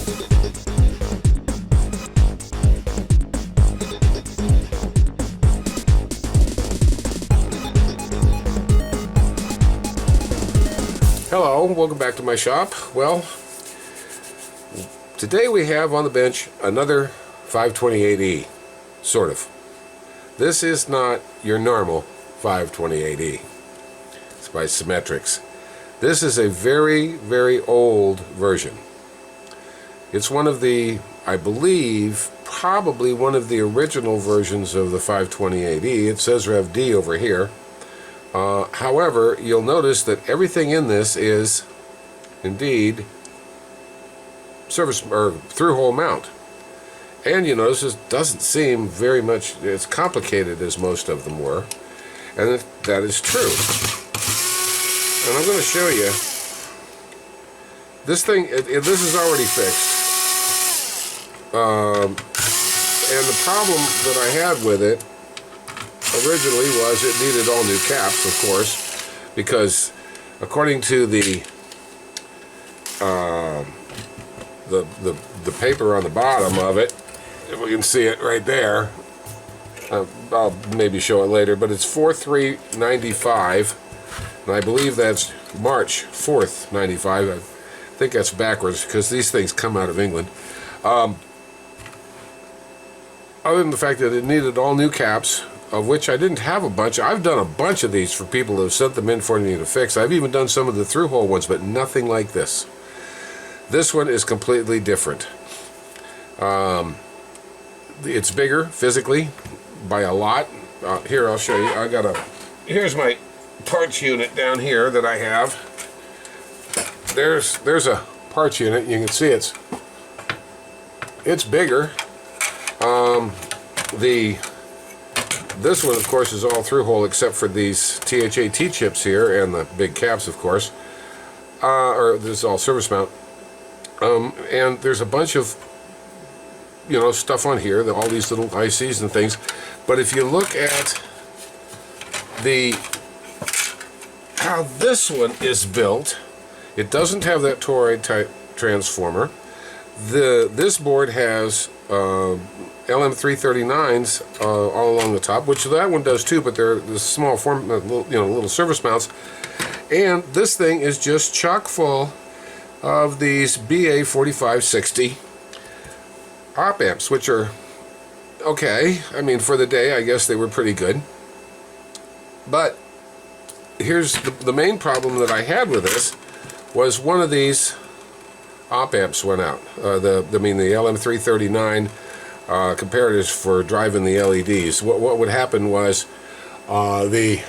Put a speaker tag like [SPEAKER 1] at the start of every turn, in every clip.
[SPEAKER 1] Hello, welcome back to my shop. Well, today we have on the bench another 528E, sort of. This is not your normal 528E. It's by Symetrix. This is a very, very old version. It's one of the, I believe, probably one of the original versions of the 528E. It says Rev D over here. However, you'll notice that everything in this is indeed service or through-hole mount. And you notice it doesn't seem very much as complicated as most of them were. And that is true. And I'm going to show you this thing. This is already fixed. And the problem that I had with it originally was it needed all new caps, of course, because according to the paper on the bottom of it, if we can see it right there, I'll maybe show it later, but it's 4/3/95, and I believe that's March 4th, 95. I think that's backwards because these things come out of England. Other than the fact that it needed all new caps, of which I didn't have a bunch. I've done a bunch of these for people who have sent them in for me to fix. I've even done some of the through-hole ones, but nothing like this. This one is completely different. It's bigger physically by a lot. Here, I'll show you. Here's my parts unit down here that I have. There's a parts unit. You can see it's bigger. This one, of course, is all through-hole except for these THAT chips here and the big caps, of course. Or this is all service mount. And there's a bunch of, stuff on here, all these little ICs and things. But if you look at how this one is built, it doesn't have that toroid type transformer. This board has LM339s all along the top, which that one does too, but they're the small form, little service mounts. And this thing is just chock full of these BA4560 op amps, which are okay. I mean, for the day, I guess they were pretty good. But here's the main problem that I had with this was one of these op amps went out. The LM339 comparators for driving the LEDs. What would happen was the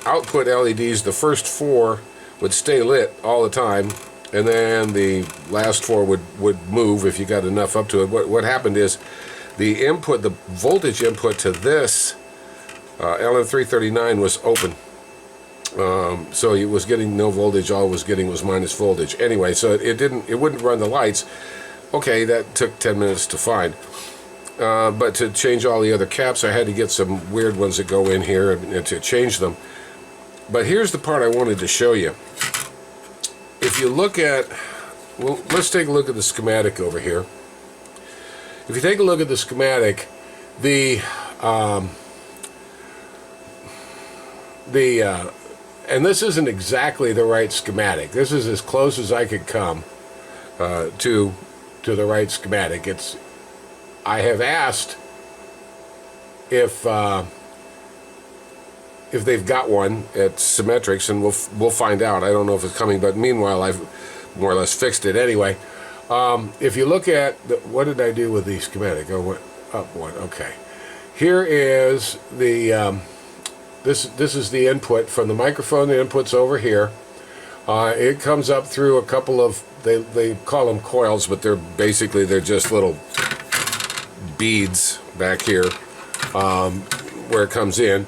[SPEAKER 1] output LEDs, the first 4 would stay lit all the time, and then the last 4 would move if you got enough up to it. What happened is the voltage input to this LM339 was open. So it was getting no voltage. All it was getting was minus voltage. Anyway, so it wouldn't run the lights. Okay, that took 10 minutes to find. But to change all the other caps, I had to get some weird ones that go in here and to change them. But here's the part I wanted to show you. If you look at, well, let's take a look at the schematic over here. If you take a look at the schematic, and this isn't exactly the right schematic. This is as close as I could come to the right schematic. I have asked if they've got one at Symetrix, and we'll find out. I don't know if it's coming, but meanwhile I've more or less fixed it anyway. If you look at what did I do with the schematic? Oh, went up one. Okay. Here is the this is the input from the microphone. The input's over here. It comes up through a couple of, they call them coils, but they're just little beads back here where it comes in.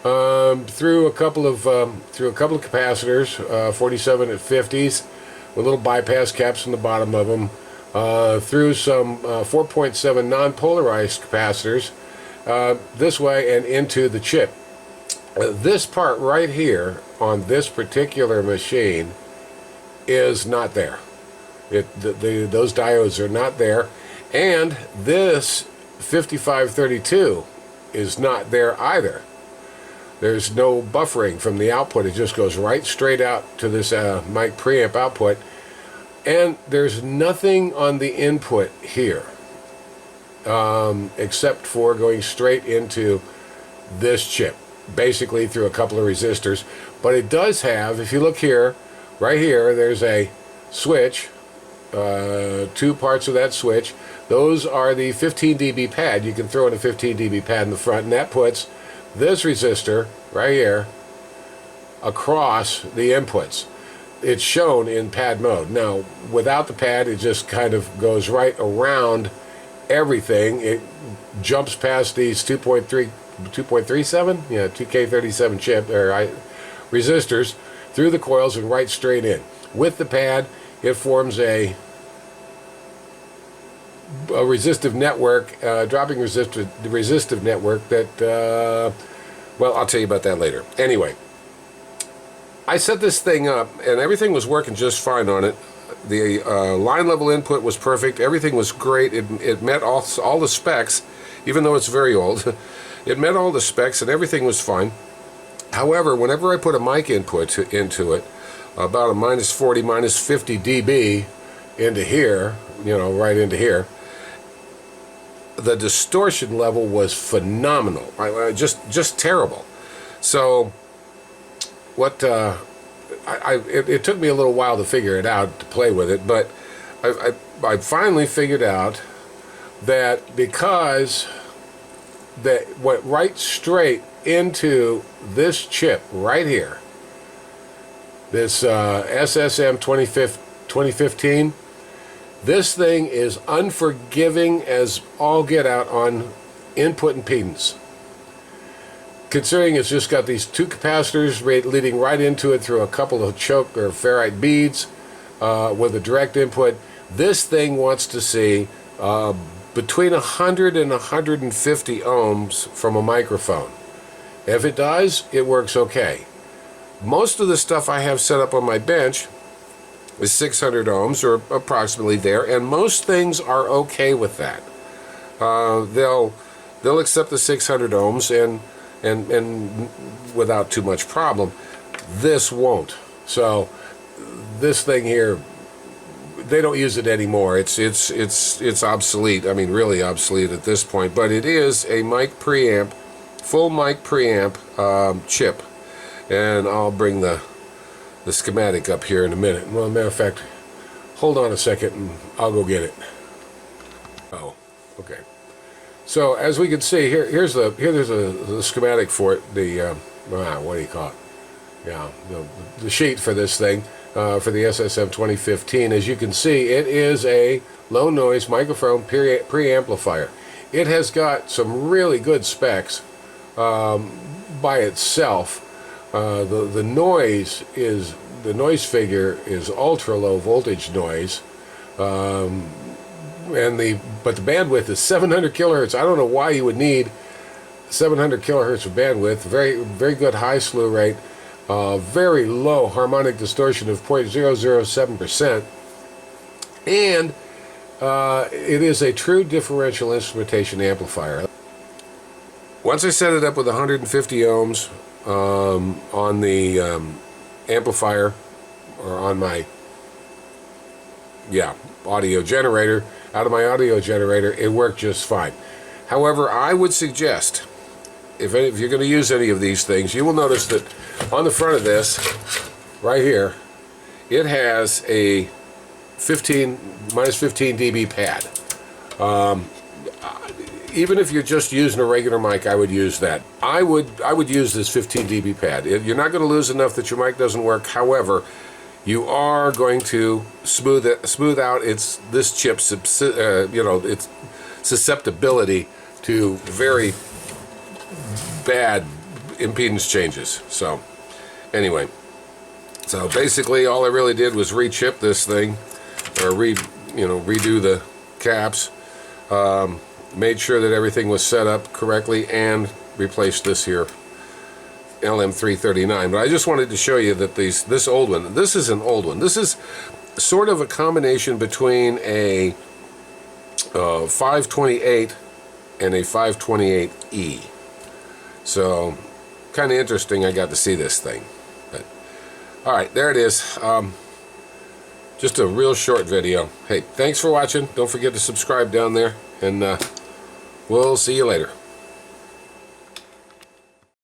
[SPEAKER 1] Through a couple of capacitors, 47 at 50s, with little bypass caps in the bottom of them. Through some 4.7 non-polarized capacitors this way and into the chip. This part right here on this particular machine is not there. Those diodes are not there, and this 5532 is not there either. There's no buffering from the output. It just goes right straight out to this mic preamp output, and there's nothing on the input here except for going straight into this chip, basically through a couple of resistors. But it does have, if you look here, right here, there's a switch, 2 parts of that switch. Those are the 15 dB pad. You can throw in a 15 dB pad in the front, and that puts this resistor right here across the inputs. It's shown in pad mode. Now, without the pad, it just kind of goes right around everything. It jumps past these 2.37, yeah, 2K37 chip or resistors through the coils and right straight in. With the pad, it forms a resistive network, dropping resistive network that, well, I'll tell you about that later. Anyway, I set this thing up, and everything was working just fine on it. The line level input was perfect. Everything was great. It met all the specs, even though it's very old. It met all the specs, and everything was fine. However, whenever I put a mic input into it, about a -40, -50 dB into here, you know, right into here, the distortion level was phenomenal. Just terrible. So what it took me a little while to figure it out, to play with it, but I finally figured out that because that went right straight into this chip right here, this SSM 2015, this thing is unforgiving as all get out on input impedance. Considering it's just got these 2 capacitors leading right into it through a couple of choke or ferrite beads with a direct input, this thing wants to see between 100 and 150 ohms from a microphone. If it does, it works okay. Most of the stuff I have set up on my bench is 600 ohms or approximately there, and most things are okay with that. They'll accept the 600 ohms and without too much problem. This won't. So this thing here, they don't use it anymore. It's obsolete. I mean, really obsolete at this point. But it is a mic preamp, full mic preamp chip, and I'll bring the schematic up here in a minute. Well, matter of fact, hold on a second and I'll go get it. Oh, okay. So as we can see, there's a schematic for it. The what do you call it? Yeah, the sheet for this thing for the SSM 2015. As you can see, it is a low noise microphone preamplifier. It has got some really good specs by itself. The noise figure is ultra low voltage noise, but the bandwidth is 700 kilohertz. I don't know why you would need 700 kilohertz of bandwidth. Very good high slew rate, very low harmonic distortion of 0.007%, and it is a true differential instrumentation amplifier. Once I set it up with 150 ohms on the amplifier, or on my audio generator, out of my audio generator, it worked just fine. However, I would suggest, if you're going to use any of these things, you will notice that on the front of this, right here, it has a -15 dB pad. Even if you're just using a regular mic, I would use that. I would use this 15 dB pad. You're not going to lose enough that your mic doesn't work. However, you are going to smooth out this chip's its susceptibility to very bad impedance changes. So anyway, so basically all I really did was re-chip this thing, or redo the caps. Made sure that everything was set up correctly, and replaced this here LM339. But I just wanted to show you that this old one, this is an old one. This is sort of a combination between a 528 and a 528E. So kind of interesting I got to see this thing. But all right, there it is. Just a real short video. Hey, thanks for watching. Don't forget to subscribe down there, and we'll see you later.